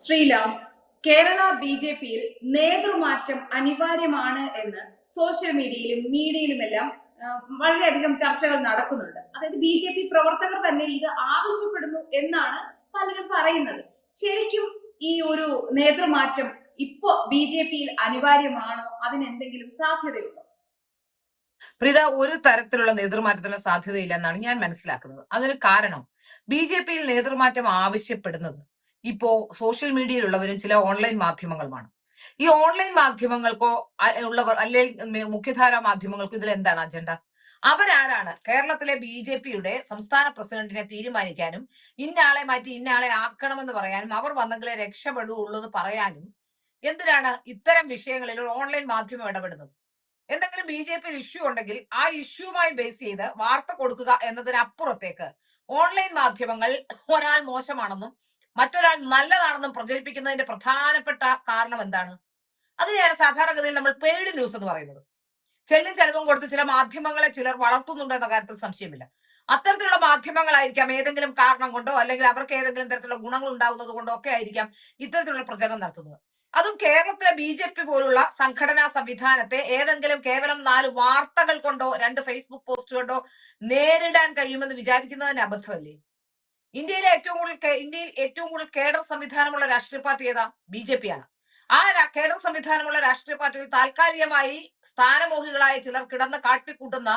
ശ്രീലാം, കേരള ബി.ജെ.പിയിൽ നേതൃമാറ്റം അനിവാര്യമാണ് എന്ന് സോഷ്യൽ മീഡിയയിലുമെല്ലാം വളരെയധികം ചർച്ചകൾ നടക്കുന്നുണ്ട്. അതായത് ബി.ജെ.പി പ്രവർത്തകർ തന്നെ ഇത് ആവശ്യപ്പെടുന്നു എന്നാണ് പലരും പറയുന്നത്. ശരിക്കും ഈ ഒരു നേതൃമാറ്റം ഇപ്പോ ബി.ജെ.പിയിൽ അനിവാര്യമാണോ? അതിനെന്തെങ്കിലും സാധ്യതയുണ്ടോ? പ്രീത, ഒരു തരത്തിലുള്ള നേതൃമാറ്റത്തിന് സാധ്യതയില്ല എന്നാണ് ഞാൻ മനസ്സിലാക്കുന്നത്. അതിന് കാരണം ബി.ജെ.പിയിൽ നേതൃമാറ്റം ആവശ്യപ്പെടുന്നത് ഇപ്പോ സോഷ്യൽ മീഡിയയിലുള്ളവരും ചില ഓൺലൈൻ മാധ്യമങ്ങളുമാണ്. ഈ ഓൺലൈൻ മാധ്യമങ്ങൾക്കോ ഉള്ളവർ അല്ലെങ്കിൽ മുഖ്യധാരാ മാധ്യമങ്ങൾക്കോ ഇതിൽ എന്താണ് അജണ്ട? അവരാരാണ് കേരളത്തിലെ ബി.ജെ.പിയുടെ സംസ്ഥാന പ്രസിഡന്റിനെ തീരുമാനിക്കാനും ഇന്നയാളെ മാറ്റി ഇന്നയാളെ ആക്കണമെന്ന് പറയാനും അവർ വന്നെങ്കിലേ രക്ഷപ്പെടുകയുള്ളൂ എന്ന് പറയാനും എന്തിനാണ് ഇത്തരം വിഷയങ്ങളിൽ ഒരു ഓൺലൈൻ മാധ്യമം ഇടപെടുന്നത്? എന്തെങ്കിലും ബി.ജെ.പിയിൽ ഇഷ്യൂ ഉണ്ടെങ്കിൽ ആ ഇഷ്യൂമായി ബേസ് ചെയ്ത് വാർത്ത കൊടുക്കുക എന്നതിനപ്പുറത്തേക്ക് ഓൺലൈൻ മാധ്യമങ്ങൾ ഒരാൾ മോശമാണെന്നും മറ്റൊരാൾ നല്ലതാണെന്നും പ്രചരിപ്പിക്കുന്നതിന്റെ പ്രധാനപ്പെട്ട കാരണം എന്താണ്? അതിനെയാണ് സാധാരണഗതിയിൽ നമ്മൾ പെയ്ഡ് ന്യൂസ് എന്ന് പറയുന്നത്. ചെല്ലും ചെലവും കൊടുത്ത് ചില മാധ്യമങ്ങളെ ചിലർ വളർത്തുന്നുണ്ടോ എന്ന കാര്യത്തിൽ സംശയമില്ല. അത്തരത്തിലുള്ള മാധ്യമങ്ങളായിരിക്കാം ഏതെങ്കിലും കാരണം കൊണ്ടോ അല്ലെങ്കിൽ അവർക്ക് ഏതെങ്കിലും തരത്തിലുള്ള ഗുണങ്ങൾ ഉണ്ടാകുന്നത് കൊണ്ടോ ഒക്കെ ആയിരിക്കാം ഇത്തരത്തിലുള്ള പ്രചരണം നടത്തുന്നത്. അതും കേരളത്തിലെ ബി.ജെ.പി പോലുള്ള സംഘടനാ സംവിധാനത്തെ ഏതെങ്കിലും കേവലം 4 വാർത്തകൾ കൊണ്ടോ 2 ഫേസ്ബുക്ക് പോസ്റ്റ് കൊണ്ടോ നേരിടാൻ കഴിയുമെന്ന് വിചാരിക്കുന്നതിന് അബദ്ധമല്ലേ? ഇന്ത്യയിൽ ഏറ്റവും കൂടുതൽ കേഡർ സംവിധാനമുള്ള രാഷ്ട്രീയ പാർട്ടി ഏതാ? ബി.ജെ.പി ആണ്. ആ കേഡർ സംവിധാനമുള്ള രാഷ്ട്രീയ പാർട്ടിയിൽ താൽക്കാലികമായി സ്ഥാനമോഹികളായ ചിലർ കിടന്ന് കാട്ടിക്കൂട്ടുന്ന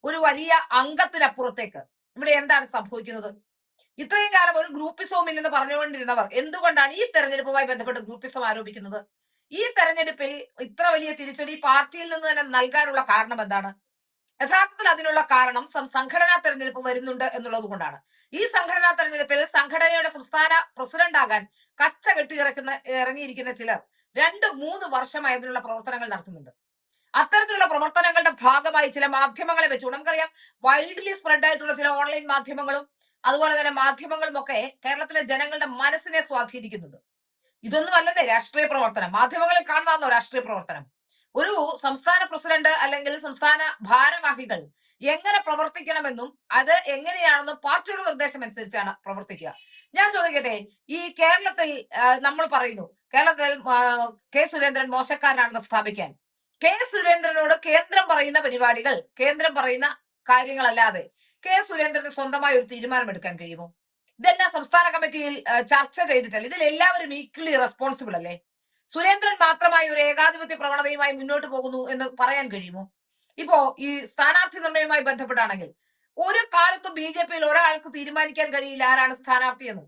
ഒരു വലിയ അംഗത്തിനപ്പുറത്തേക്ക് ഇവിടെ എന്താണ് സംഭവിക്കുന്നത്? ഇത്രയും കാലം ഒരു ഗ്രൂപ്പിസവും ഇല്ലെന്ന് പറഞ്ഞുകൊണ്ടിരുന്നവർ എന്തുകൊണ്ടാണ് ഈ തെരഞ്ഞെടുപ്പുമായി ബന്ധപ്പെട്ട് ഗ്രൂപ്പിസം ആരോപിക്കുന്നത്? ഈ തെരഞ്ഞെടുപ്പിൽ ഇത്ര വലിയ തിരിച്ചടി പാർട്ടിയിൽ നിന്ന് തന്നെ നൽകാനുള്ള കാരണം എന്താണ്? യഥാർത്ഥത്തിൽ അതിനുള്ള കാരണം സംഘടനാ തെരഞ്ഞെടുപ്പ് വരുന്നുണ്ട് എന്നുള്ളത് കൊണ്ടാണ്. ഈ സംഘടനാ തെരഞ്ഞെടുപ്പിൽ സംഘടനയുടെ സംസ്ഥാന പ്രസിഡന്റ് ആകാൻ കച്ച കെട്ടി ഇറങ്ങിയിരിക്കുന്ന ചിലർ 2-3 വർഷമായി അതിനുള്ള പ്രവർത്തനങ്ങൾ നടത്തുന്നുണ്ട്. അത്തരത്തിലുള്ള പ്രവർത്തനങ്ങളുടെ ഭാഗമായി ചില മാധ്യമങ്ങളെ വെച്ചു നമുക്കറിയാം, വൈഡ്ലി സ്പ്രെഡ് ആയിട്ടുള്ള ചില ഓൺലൈൻ മാധ്യമങ്ങളും അതുപോലെ തന്നെ മാധ്യമങ്ങളും ഒക്കെ കേരളത്തിലെ ജനങ്ങളുടെ മനസ്സിനെ സ്വാധീനിക്കുന്നുണ്ട്. ഇതൊന്നും അല്ലെന്നേ രാഷ്ട്രീയ പ്രവർത്തനം. മാധ്യമങ്ങളിൽ കാണുന്നതാണോ രാഷ്ട്രീയ പ്രവർത്തനം? ഒരു സംസ്ഥാന പ്രസിഡന്റ് അല്ലെങ്കിൽ സംസ്ഥാന ഭാരവാഹികൾ എങ്ങനെ പ്രവർത്തിക്കണമെന്നും അത് എങ്ങനെയാണെന്നും പാർട്ടിയുടെ നിർദ്ദേശം അനുസരിച്ചാണ് പ്രവർത്തിക്കുക. ഞാൻ ചോദിക്കട്ടെ, ഈ കേരളത്തിൽ നമ്മൾ പറയുന്നു കേരളത്തിൽ കെ സുരേന്ദ്രൻ മോശക്കാരനാണെന്ന് സ്ഥാപിക്കാൻ. കെ സുരേന്ദ്രനോട് കേന്ദ്രം പറയുന്ന പരിപാടികൾ, കേന്ദ്രം പറയുന്ന കാര്യങ്ങളല്ലാതെ കെ സുരേന്ദ്രന് സ്വന്തമായി ഒരു തീരുമാനം എടുക്കാൻ കഴിയുമോ? ഇതെല്ലാം സംസ്ഥാന കമ്മിറ്റിയിൽ ചർച്ച ചെയ്തിട്ടല്ല. ഇതിൽ എല്ലാവരും ഈക്വലി റെസ്പോൺസിബിൾ അല്ലേ? സുരേന്ദ്രൻ മാത്രമായി ഒരു ഏകാധിപത്യ പ്രവണതയുമായി മുന്നോട്ട് പോകുന്നു എന്ന് പറയാൻ കഴിയുമോ? ഇപ്പോ ഈ സ്ഥാനാർത്ഥി നിർണയവുമായി ബന്ധപ്പെട്ടാണെങ്കിൽ ഒരു കാലത്തും ബി.ജെ.പിയിൽ ഒരാൾക്ക് തീരുമാനിക്കാൻ കഴിയില്ല ആരാണ് സ്ഥാനാർത്ഥി എന്ന്.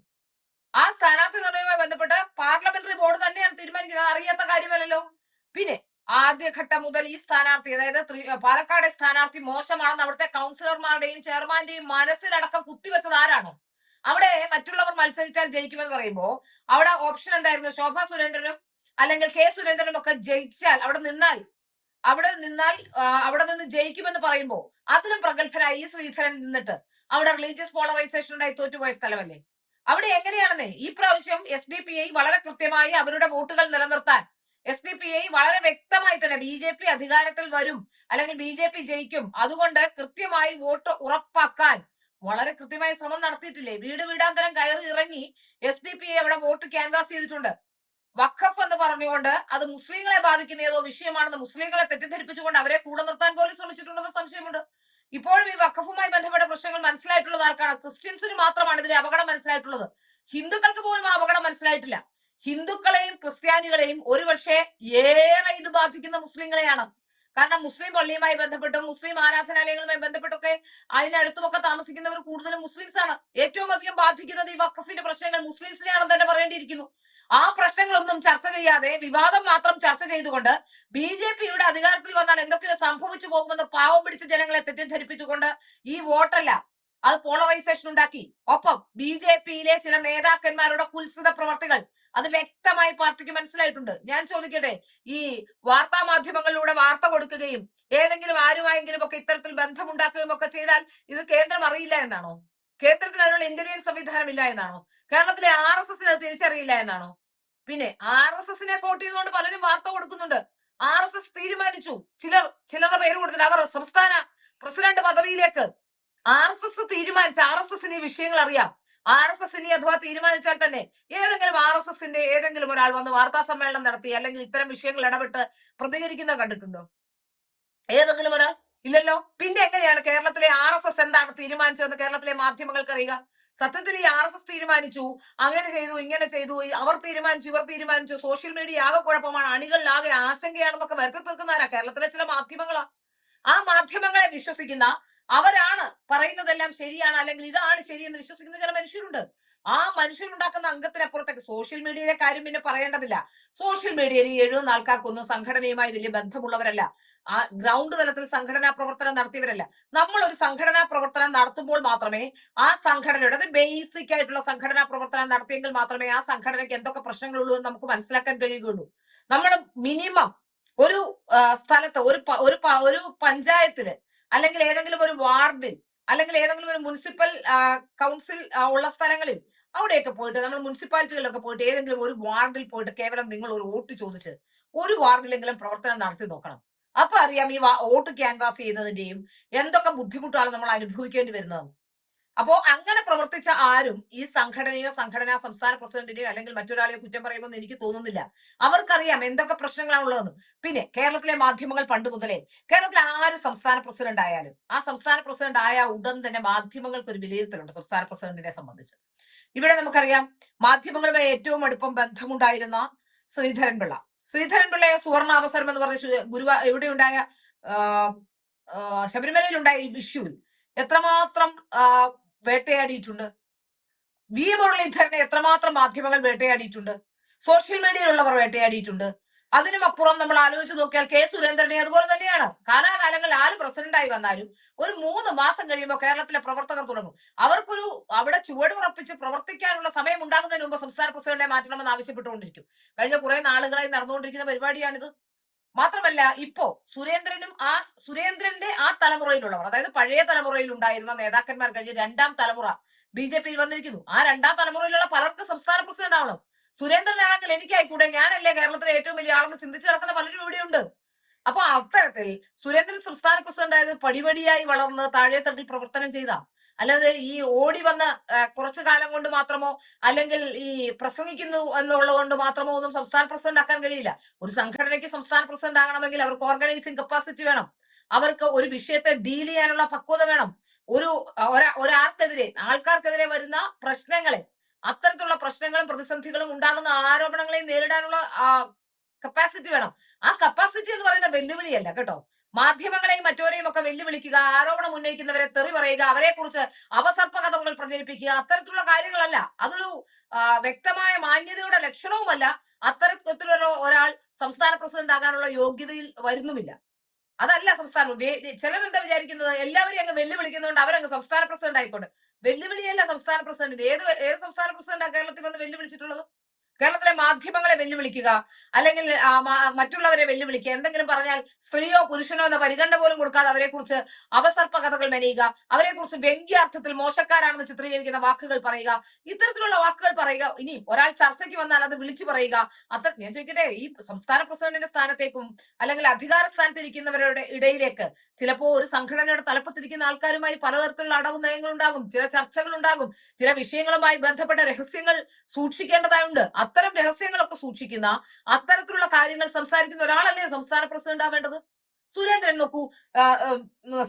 ആ സ്ഥാനാർത്ഥി നിർണയവുമായി ബന്ധപ്പെട്ട് പാർലമെന്ററി ബോർഡ് തന്നെയാണ് തീരുമാനിക്കുന്നത്. അറിയാത്ത കാര്യമല്ലല്ലോ. പിന്നെ ആദ്യഘട്ടം മുതൽ ഈ സ്ഥാനാർത്ഥി, അതായത് പാലക്കാട് സ്ഥാനാർത്ഥി മോശമാണെന്ന് അവിടുത്തെ കൗൺസിലർമാരുടെയും ചെയർമാന്റെയും മനസ്സിലടക്കം കുത്തിവെച്ചത് ആരാണ്? അവിടെ മറ്റുള്ളവർ മത്സരിച്ചാൽ ജയിക്കുമെന്ന് പറയുമ്പോ അവിടെ ഓപ്ഷൻ എന്തായിരുന്നു? ശോഭാ സുരേന്ദ്രനും അല്ലെങ്കിൽ കെ സുരേന്ദ്രനും ഒക്കെ ജയിച്ചാൽ അവിടെ നിന്ന് ജയിക്കുമെന്ന് പറയുമ്പോ അതിലും പ്രഗത്ഭനായി ഈ ശ്രീധരൻ നിന്നിട്ട് അവിടെ റിലീജിയസ് പോളറൈസേഷൻ ഉണ്ടായി തോറ്റുപോയ സ്ഥലമല്ലേ? അവിടെ എങ്ങനെയാണെന്നേ ഈ പ്രാവശ്യം SDPI വളരെ കൃത്യമായി അവരുടെ വോട്ടുകൾ നിലനിർത്താൻ SDPI വളരെ വ്യക്തമായി തന്നെ ബി.ജെ.പി അധികാരത്തിൽ വരും അല്ലെങ്കിൽ ബി.ജെ.പി ജയിക്കും, അതുകൊണ്ട് കൃത്യമായി വോട്ട് ഉറപ്പാക്കാൻ വളരെ കൃത്യമായി ശ്രമം നടത്തിയിട്ടില്ലേ? വീട് വീടാന്തരം കയറി ഇറങ്ങി SDPI അവിടെ വോട്ട് ക്യാൻവാസ് ചെയ്തിട്ടുണ്ട്. വഖഫ് എന്ന് പറഞ്ഞുകൊണ്ട് അത് മുസ്ലിങ്ങളെ ബാധിക്കുന്ന ഏതോ വിഷയമാണെന്ന് മുസ്ലിങ്ങളെ തെറ്റിദ്ധരിപ്പിച്ചുകൊണ്ട് അവരെ കൂടെ നിർത്താൻ പോലും ശ്രമിച്ചിട്ടുണ്ടെന്ന് സംശയമുണ്ട്. ഇപ്പോഴും ഈ വഖഫുമായി ബന്ധപ്പെട്ട പ്രശ്നങ്ങൾ മനസ്സിലായിട്ടുള്ളത് ആർക്കാണ്? ക്രിസ്ത്യൻസിന് മാത്രമാണ് ഇതിലെ അപകടം മനസ്സിലായിട്ടുള്ളത്. ഹിന്ദുക്കൾക്ക് പോലും ആ അപകടം മനസ്സിലായിട്ടില്ല. ഹിന്ദുക്കളെയും ക്രിസ്ത്യാനികളെയും ഒരുപക്ഷെ ഏറെ ഇത് ബാധിക്കുന്ന മുസ്ലിങ്ങളെയാണ്. കാരണം മുസ്ലിം പള്ളിയുമായി ബന്ധപ്പെട്ടും മുസ്ലിം ആരാധനാലയങ്ങളുമായി ബന്ധപ്പെട്ടൊക്കെ അതിനടുത്തുമൊക്കെ താമസിക്കുന്നവർ കൂടുതലും മുസ്ലിംസ് ആണ്. ഏറ്റവും അധികം ബാധിക്കുന്നത് ഈ വഖഫിന്റെ പ്രശ്നങ്ങൾ മുസ്ലിംസിനെയാണെന്ന് തന്നെ പറയേണ്ടിയിരിക്കുന്നു. ആ പ്രശ്നങ്ങളൊന്നും ചർച്ച ചെയ്യാതെ വിവാദം മാത്രം ചർച്ച ചെയ്തുകൊണ്ട് ബി.ജെ.പിയുടെ അധികാരത്തിൽ വന്നാൽ എന്തൊക്കെയോ സംഭവിച്ചു പോകുമെന്ന് പാവം പിടിച്ച ജനങ്ങളെ തെറ്റിദ്ധരിപ്പിച്ചുകൊണ്ട് ഈ വോട്ടല്ല, അത് പോളറൈസേഷൻ ഉണ്ടാക്കി. ഒപ്പം ബി.ജെ.പിയിലെ ചില നേതാക്കന്മാരുടെ കുൽസിത പ്രവർത്തികൾ അത് വ്യക്തമായി പാർട്ടിക്ക് മനസ്സിലായിട്ടുണ്ട്. ഞാൻ ചോദിക്കട്ടെ, ഈ വാർത്താ മാധ്യമങ്ങളിലൂടെ വാർത്ത കൊടുക്കുകയും ഏതെങ്കിലും ആരുമായെങ്കിലും ഒക്കെ ഇത്തരത്തിൽ ബന്ധമുണ്ടാക്കുകയും ഒക്കെ ചെയ്താൽ ഇത് കേന്ദ്രം അറിയില്ല എന്നാണോ? കേന്ദ്രത്തിന് അതിനുള്ള ഇന്റലിജൻസ് സംവിധാനം ഇല്ല എന്നാണോ? കേരളത്തിലെ RSSന് തിരിച്ചറിയില്ല എന്നാണോ? പിന്നെ RSSനെ കോട്ട് ചെയ്തുകൊണ്ട് പലരും വാർത്ത കൊടുക്കുന്നുണ്ട്. RSS തീരുമാനിച്ചു, ചിലരുടെ പേര് കൊടുത്തിട്ട് അവർ സംസ്ഥാന പ്രസിഡന്റ് പദവിയിലേക്ക് RSS തീരുമാനിച്ച RSSന് ഈ വിഷയങ്ങൾ അറിയാം. RSS ഇനി അഥവാ തീരുമാനിച്ചാൽ തന്നെ ഏതെങ്കിലും RSSന്റെ ഏതെങ്കിലും ഒരാൾ വന്ന് വാർത്താ സമ്മേളനം നടത്തി അല്ലെങ്കിൽ ഇത്തരം വിഷയങ്ങൾ ഇടപെട്ട് പ്രതികരിക്കുന്നത് കണ്ടിട്ടുണ്ടോ? ഏതെങ്കിലും ഒരാൾ? ഇല്ലല്ലോ. പിന്നെ എങ്ങനെയാണ് കേരളത്തിലെ RSS എന്താണ് തീരുമാനിച്ചതെന്ന് കേരളത്തിലെ മാധ്യമങ്ങൾക്ക് അറിയുക? സത്യത്തിൽ ഈ RSS തീരുമാനിച്ചു, അങ്ങനെ ചെയ്തു, ഇങ്ങനെ ചെയ്തു, അവർ തീരുമാനിച്ചു, ഇവർ തീരുമാനിച്ചു, സോഷ്യൽ മീഡിയ ആകെ കുഴപ്പമാണ്, അണികളിലാകെ ആശങ്കയാണെന്നൊക്കെ വരുത്തി തീർക്കുന്നവരാ കേരളത്തിലെ ചില മാധ്യമങ്ങളാ. ആ മാധ്യമങ്ങളെ വിശ്വസിക്കുന്ന, അവരാണ് പറയുന്നതെല്ലാം ശരിയാണ് അല്ലെങ്കിൽ ഇതാണ് ശരിയെന്ന് വിശ്വസിക്കുന്ന ചില മനുഷ്യരുണ്ട്. ആ മനുഷ്യരുണ്ടാക്കുന്ന അംഗത്തിനപ്പുറത്തേക്ക് സോഷ്യൽ മീഡിയയിലെ കാര്യം പിന്നെ പറയേണ്ടതില്ല. സോഷ്യൽ മീഡിയയിൽ ഈ എഴുതുന്ന ആൾക്കാർക്കൊന്നും സംഘടനയുമായി വലിയ ബന്ധമുള്ളവരല്ല. ആ ഗ്രൗണ്ട് തലത്തിൽ സംഘടനാ പ്രവർത്തനം നടത്തിയവരല്ല. നമ്മൾ ഒരു സംഘടനാ പ്രവർത്തനം നടത്തുമ്പോൾ മാത്രമേ ആ സംഘടനയുടെ, അത് ബേസിക് ആയിട്ടുള്ള സംഘടനാ പ്രവർത്തനം നടത്തിയെങ്കിൽ മാത്രമേ ആ സംഘടനയ്ക്ക് എന്തൊക്കെ പ്രശ്നങ്ങളുള്ളൂ എന്ന് നമുക്ക് മനസ്സിലാക്കാൻ കഴിയുകയുള്ളൂ. നമ്മൾ മിനിമം ഒരു സ്ഥലത്ത് ഒരു പഞ്ചായത്തില് അല്ലെങ്കിൽ ഏതെങ്കിലും ഒരു വാർഡിൽ അല്ലെങ്കിൽ ഏതെങ്കിലും ഒരു മുനിസിപ്പൽ കൗൺസിൽ ഉള്ള സ്ഥലങ്ങളിൽ അവിടെയൊക്കെ പോയിട്ട്, നമ്മൾ മുനിസിപ്പാലിറ്റികളിലൊക്കെ പോയിട്ട് ഏതെങ്കിലും ഒരു വാർഡിൽ പോയിട്ട് കേവലം നിങ്ങൾ ഒരു വോട്ട് ചോദിച്ച് ഒരു വാർഡിലെങ്കിലും പ്രവർത്തനം നടത്തി നോക്കണം. അപ്പൊ അറിയാം ഈ വോട്ട് ക്യാൻവാസ് ചെയ്യുന്നതിന്റെയും എന്തൊക്കെ ബുദ്ധിമുട്ടാണ് നമ്മൾ അനുഭവിക്കേണ്ടി വരുന്നതെന്ന്. അപ്പോ അങ്ങനെ പ്രവർത്തിച്ച ആരും ഈ സംഘടനയോ സംഘടനാ സംസ്ഥാന പ്രസിഡന്റിനെയോ അല്ലെങ്കിൽ മറ്റൊരാളെയോ കുറ്റം പറയുമെന്ന് എനിക്ക് തോന്നുന്നില്ല. അവർക്കറിയാം എന്തൊക്കെ പ്രശ്നങ്ങളാണ് ഉള്ളതെന്ന്. പിന്നെ കേരളത്തിലെ മാധ്യമങ്ങൾ പണ്ട് മുതലേ, കേരളത്തിൽ ആര് സംസ്ഥാന പ്രസിഡന്റ് ആയാലും ആ സംസ്ഥാന പ്രസിഡന്റ് ആയ ഉടൻ തന്നെ മാധ്യമങ്ങൾക്ക് ഒരു വിലയിരുത്തലുണ്ട് സംസ്ഥാന പ്രസിഡന്റിനെ സംബന്ധിച്ച്. ഇവിടെ നമുക്കറിയാം മാധ്യമങ്ങളുമായി ഏറ്റവും അടുപ്പം ബന്ധമുണ്ടായിരുന്ന ശ്രീധരൻപിള്ള. ശ്രീധരൻപിള്ളയെ സുവർണ അവസരം എന്ന് പറഞ്ഞ ഇവിടെ ഉണ്ടായ ശബരിമലയിൽ ഉണ്ടായ ഈ വിഷുവിൽ എത്രമാത്രം വേട്ടയാടിയിട്ടുണ്ട്. വി മുരളീധരനെ എത്രമാത്രം മാധ്യമങ്ങൾ വേട്ടയാടിയിട്ടുണ്ട്. സോഷ്യൽ മീഡിയയിലുള്ളവർ വേട്ടയാടിയിട്ടുണ്ട്. അതിനും അപ്പുറം നമ്മൾ ആലോചിച്ച് നോക്കിയാൽ കെ സുരേന്ദ്രനെ അതുപോലെ തന്നെയാണ്. കാലാകാലങ്ങളിൽ ആര് പ്രസിഡന്റായി വന്നാലും ഒരു 3 മാസം കഴിയുമ്പോൾ കേരളത്തിലെ പ്രവർത്തകർ തുടങ്ങും. അവർക്കൊരു അവിടെ ചുവട് ഉറപ്പിച്ച് പ്രവർത്തിക്കാനുള്ള സമയം ഉണ്ടാകുന്നതിന് മുമ്പ് സംസ്ഥാന പ്രസിഡന്റിനെ മാറ്റണമെന്ന് ആവശ്യപ്പെട്ടുകൊണ്ടിരിക്കും. കഴിഞ്ഞ കുറെ നാളുകളായി നടന്നുകൊണ്ടിരിക്കുന്ന പരിപാടിയാണിത്. മാത്രമല്ല ഇപ്പോ സുരേന്ദ്രന്റെ ആ തലമുറയിലുള്ളവർ, അതായത് പഴയ തലമുറയിൽ ഉണ്ടായിരുന്ന നേതാക്കന്മാർ കഴിഞ്ഞ് 2ാം തലമുറ BJPയിൽ വന്നിരിക്കുന്നു. ആ 2ാം തലമുറയിലുള്ള പലർക്ക് സംസ്ഥാന പ്രസിഡന്റ് ആവണം. സുരേന്ദ്രനാണെങ്കിൽ എനിക്കായിക്കൂടെ, ഞാനല്ലേ കേരളത്തിലെ ഏറ്റവും വലിയ ആളെന്ന് ചിന്തിച്ചു നടക്കുന്ന പലരും ഇവിടെയുണ്ട്. അപ്പൊ അത്തരത്തിൽ സുരേന്ദ്രൻ സംസ്ഥാന പ്രസിഡന്റ് ആയത് പടിപടിയായി വളർന്ന് താഴെ തട്ടിൽ പ്രവർത്തനം ചെയ്ത, അല്ലാതെ ഈ ഓടി വന്ന കുറച്ചു കാലം കൊണ്ട് മാത്രമോ അല്ലെങ്കിൽ ഈ പ്രസംഗിക്കുന്നു എന്നുള്ളത് കൊണ്ട് മാത്രമോ ഒന്നും സംസ്ഥാന പ്രസിഡന്റ് ആക്കാൻ കഴിയില്ല. ഒരു സംഘടനയ്ക്ക് സംസ്ഥാന പ്രസിഡന്റ് ആകണമെങ്കിൽ അവർക്ക് ഓർഗനൈസിംഗ് കപ്പാസിറ്റി വേണം. അവർക്ക് ഒരു വിഷയത്തെ ഡീൽ ചെയ്യാനുള്ള പക്വത വേണം. ആൾക്കാർക്കെതിരെ വരുന്ന പ്രശ്നങ്ങളെ, അത്തരത്തിലുള്ള പ്രശ്നങ്ങളും പ്രതിസന്ധികളും ഉണ്ടാകുന്ന ആരോപണങ്ങളെയും നേരിടാനുള്ള കപ്പാസിറ്റി വേണം. ആ കപ്പാസിറ്റി എന്ന് പറയുന്ന വെല്ലുവിളിയല്ല കേട്ടോ. മാധ്യമങ്ങളെയും മറ്റവരെയും ഒക്കെ വെല്ലുവിളിക്കുക, ആരോപണം ഉന്നയിക്കുന്നവരെ തെറി പറയുക, അവരെ കുറിച്ച് അപസർപ്പ കഥകൾ പ്രചരിപ്പിക്കുക, അത്തരത്തിലുള്ള കാര്യങ്ങളല്ല. അതൊരു വ്യക്തമായ മാന്യതയുടെ ലക്ഷണവുമല്ല. അത്തരത്തിലുള്ള ഒരാൾ സംസ്ഥാന പ്രസിഡന്റ് ആകാനുള്ള യോഗ്യതയിൽ വരുന്നുമില്ല. അതല്ല സംസ്ഥാനം. ചിലരെന്താ വിചാരിക്കുന്നത്, എല്ലാവരെയും അങ്ങ് വെല്ലുവിളിക്കുന്നതുകൊണ്ട് അവരങ്ങ് സംസ്ഥാന പ്രസിഡന്റ് ആയിക്കോട്ടെ. വെല്ലുവിളിയല്ല സംസ്ഥാന പ്രസിഡന്റ്. ഏത് സംസ്ഥാന പ്രസിഡന്റാണ് കേരളത്തിൽ വന്ന് വെല്ലുവിളിച്ചിട്ടുള്ളത്? കേരളത്തിലെ മാധ്യമങ്ങളെ വെല്ലുവിളിക്കുക അല്ലെങ്കിൽ മറ്റുള്ളവരെ വെല്ലുവിളിക്കുക, എന്തെങ്കിലും പറഞ്ഞാൽ സ്ത്രീയോ പുരുഷനോ എന്ന പരിഗണന പോലും കൊടുക്കാതെ അവരെ കുറിച്ച് അപസർപ്പ കഥകൾ മെനയുക, അവരെ കുറിച്ച് വ്യംഗ്യാർത്ഥത്തിൽ മോശക്കാരാണെന്ന് ചിത്രീകരിക്കുന്ന വാക്കുകൾ പറയുക, ഇത്തരത്തിലുള്ള വാക്കുകൾ പറയുക. ഇനി ഒരാൾ ചർച്ചയ്ക്ക് വന്നാൽ അത് വിളിച്ചു പറയുക. ഞാൻ ചോദിക്കട്ടെ, ഈ സംസ്ഥാന പ്രസിഡന്റിന്റെ സ്ഥാനത്തേക്കും അല്ലെങ്കിൽ അധികാര സ്ഥാനത്തിരിക്കുന്നവരുടെ ഇടയിലേക്ക് ചിലപ്പോ ഒരു സംഘടനയുടെ തലപ്പത്തിരിക്കുന്ന ആൾക്കാരുമായി പലതരത്തിലുള്ള അടവ് നയങ്ങൾ ഉണ്ടാകും, ചില ചർച്ചകൾ ഉണ്ടാകും, ചില വിഷയങ്ങളുമായി ബന്ധപ്പെട്ട രഹസ്യങ്ങൾ സൂക്ഷിക്കേണ്ടതായുണ്ട്. അത്തരം രഹസ്യങ്ങളൊക്കെ സൂക്ഷിക്കുന്ന, അത്തരത്തിലുള്ള കാര്യങ്ങൾ സംസാരിക്കുന്ന ഒരാളല്ലേ സംസ്ഥാന പ്രസിഡന്റ് ആവേണ്ടത്? സുരേന്ദ്രൻ നോക്കൂ,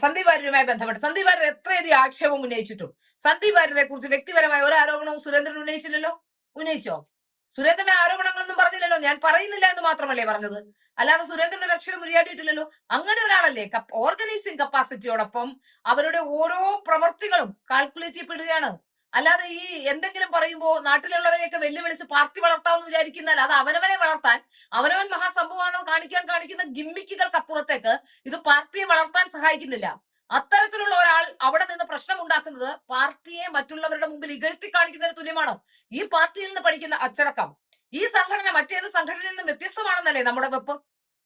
സന്ദീപ് വാര്യരുമായി ബന്ധപ്പെട്ട് സന്ദീപ് വാര്യർ എത്രയധികം ആക്ഷേപം ഉന്നയിച്ചിട്ടും സന്ദീപ് വാര്യരെ കുറിച്ച് വ്യക്തിപരമായ ഒരു ആരോപണവും സുരേന്ദ്രൻ ഉന്നയിച്ചില്ലല്ലോ. ഉന്നയിച്ചോ? സുരേന്ദ്രന്റെ ആരോപണങ്ങളൊന്നും പറഞ്ഞില്ലല്ലോ. ഞാൻ പറയുന്നില്ല എന്ന് മാത്രമല്ലേ പറഞ്ഞത്, അല്ലാതെ സുരേന്ദ്രൻ ഒരു അക്ഷരം ഉരിയാടിയിട്ടില്ലല്ലോ. അങ്ങനെ ഒരാളല്ലേ ഓർഗനൈസിംഗ് കപ്പാസിറ്റിയോടൊപ്പം അവരുടെ ഓരോ പ്രവർത്തികളും കാൽക്കുലേറ്റ് ചെയ്യപ്പെടുകയാണ്. അല്ലാതെ ഈ എന്തെങ്കിലും പറയുമ്പോ നാട്ടിലുള്ളവരെയൊക്കെ വെല്ലുവിളിച്ച് പാർട്ടി വളർത്താമെന്ന് വിചാരിക്കുന്നാൽ അത് അവനവനെ വളർത്താൻ, അവനവൻ മഹാസംഭവമാണെന്ന് കാണിക്കുന്ന ഗിമ്മിക്കുകൾക്ക് അപ്പുറത്തേക്ക് ഇത് പാർട്ടിയെ വളർത്താൻ സഹായിക്കുന്നില്ല. അത്തരത്തിലുള്ള ഒരാൾ അവിടെ നിന്ന് പ്രശ്നം ഉണ്ടാക്കുന്നത് പാർട്ടിയെ മറ്റുള്ളവരുടെ മുമ്പിൽ ഇകഴ്ത്തി കാണിക്കുന്നതിന് തുല്യമാണ്. ഈ പാർട്ടിയിൽ നിന്ന് പഠിക്കുന്ന അച്ചടക്കം ഈ സംഘടന മറ്റേത് സംഘടനയിൽ നിന്നും വ്യത്യസ്തമാണെന്നല്ലേ നമ്മുടെ വെപ്പ്.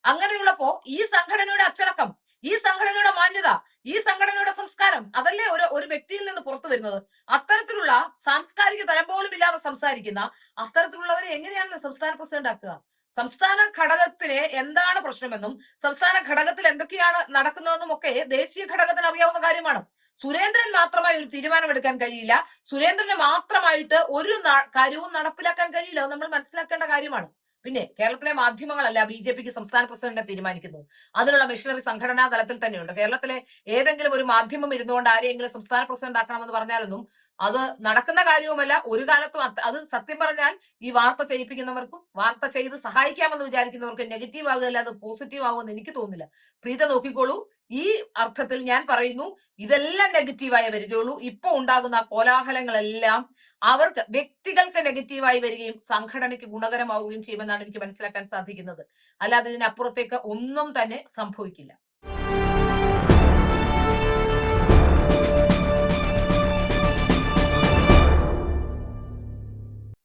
അങ്ങനെയുള്ളപ്പോ ഈ സംഘടനയുടെ അച്ചടക്കം, ഈ സംഘടനയുടെ മാന്യത, ഈ സംഘടനയുടെ സംസ്കാരം, അതല്ലേ ഒരു വ്യക്തിയിൽ നിന്ന് പുറത്തു വരുന്നത്. അത്തരത്തിലുള്ള സാംസ്കാരിക തലം പോലും ഇല്ലാതെ സംസാരിക്കുന്ന അത്തരത്തിലുള്ളവരെ എങ്ങനെയാണ് സംസ്ഥാന പ്രസിഡന്റ് ആക്കുക? സംസ്ഥാന ഘടകത്തിന് എന്താണ് പ്രശ്നമെന്നും സംസ്ഥാന ഘടകത്തിൽ എന്തൊക്കെയാണ് നടക്കുന്നതെന്നും ഒക്കെ ദേശീയ ഘടകത്തിന് അറിയാവുന്ന കാര്യമാണ്. സുരേന്ദ്രൻ മാത്രമായി ഒരു തീരുമാനമെടുക്കാൻ കഴിയില്ല. സുരേന്ദ്രന് മാത്രമായിട്ട് ഒരു കാര്യവും നടപ്പിലാക്കാൻ കഴിയില്ല. അത് നമ്മൾ മനസ്സിലാക്കേണ്ട കാര്യമാണ്. പിന്നെ കേരളത്തിലെ മാധ്യമങ്ങളല്ല BJPക്ക് സംസ്ഥാന പ്രസിഡന്റിനെ തീരുമാനിക്കുന്നത്. അതിനുള്ള മെഷീനറി സംഘടനാ തലത്തിൽ തന്നെയുണ്ട്. കേരളത്തിലെ ഏതെങ്കിലും ഒരു മാധ്യമം ഇരുന്നുകൊണ്ട് ആരെയെങ്കിലും സംസ്ഥാന പ്രസിഡന്റ് ആക്കണമെന്ന് പറഞ്ഞാലൊന്നും അത് നടക്കുന്ന കാര്യവുമല്ല. ഒരു കാലത്തും അത് സത്യം പറഞ്ഞാൽ ഈ വാർത്ത ചെയ്യിപ്പിക്കുന്നവർക്കും വാർത്ത ചെയ്ത് സഹായിക്കാമെന്ന് വിചാരിക്കുന്നവർക്കും നെഗറ്റീവ് ആകുകയല്ല, അത് പോസിറ്റീവ് ആകുമെന്ന് എനിക്ക് തോന്നുന്നില്ല. പ്രീത നോക്കിക്കോളൂ. ഈ അർത്ഥത്തിൽ ഞാൻ പറയുന്നു, ഇതെല്ലാം നെഗറ്റീവായി വരികയുള്ളൂ. ഇപ്പൊ ഉണ്ടാകുന്ന കോലാഹലങ്ങളെല്ലാം അവർക്ക് വ്യക്തികൾക്ക് നെഗറ്റീവായി വരികയും സംഘടനയ്ക്ക് ഗുണകരമാവുകയും ചെയ്യുമെന്നാണ് എനിക്ക് മനസ്സിലാക്കാൻ സാധിക്കുന്നത്. അല്ലാതെ ഇതിനപ്പുറത്തേക്ക് ഒന്നും തന്നെ സംഭവിക്കില്ല.